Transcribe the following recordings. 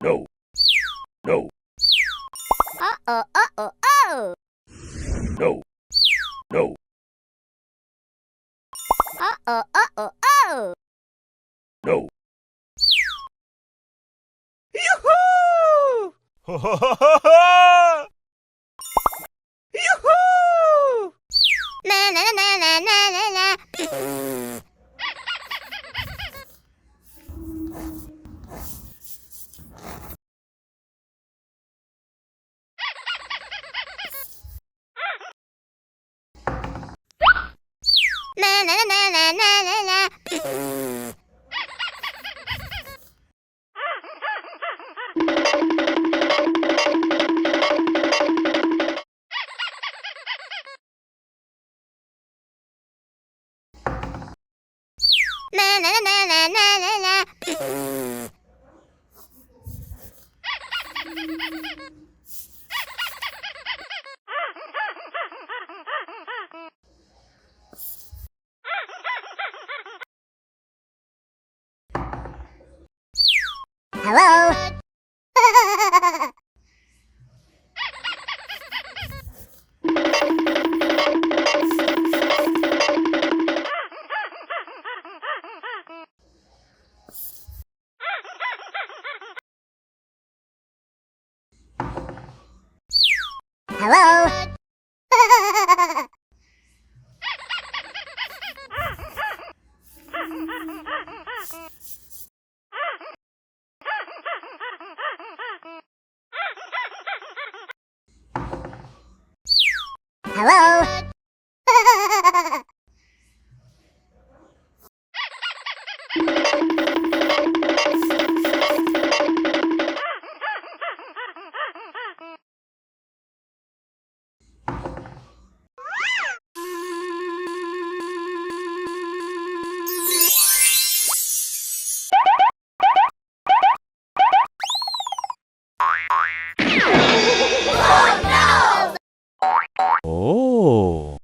No. No. Uh-oh, uh-oh, oh! No. No. Uh-oh, uh-oh, oh! No. Yoo-hoo! Ho ho ho ho ho! Yoo-hoo! Na na na na na na na. Na na na na na na na. Na na na na na na na na. Hello? Hello? Hello? Oh.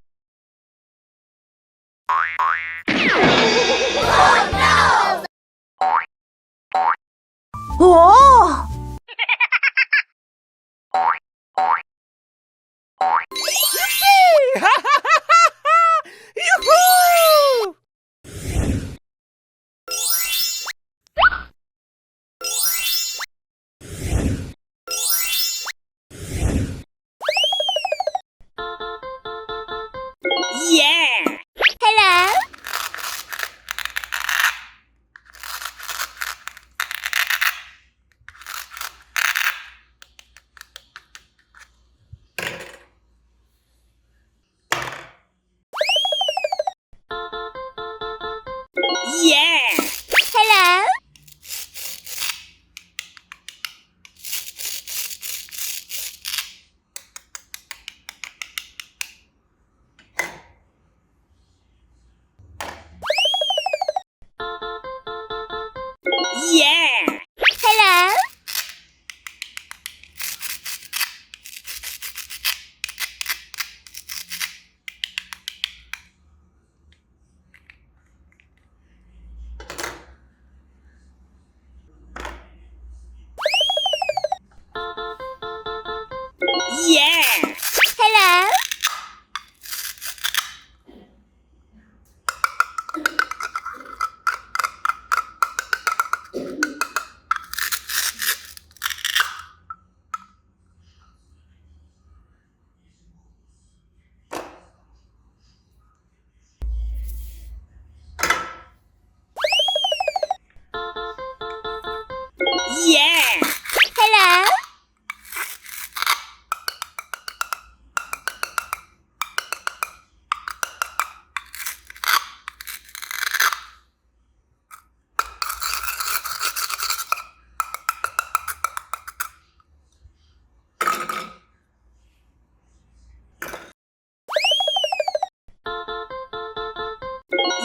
Oh! Yippee! Ha ha ha ha ha! Yoo-hoo! Yeah! Hello? Yeah! Hello? Yeah! Hello? Yeah! Hello? Yeah! Hello?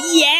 Yeah!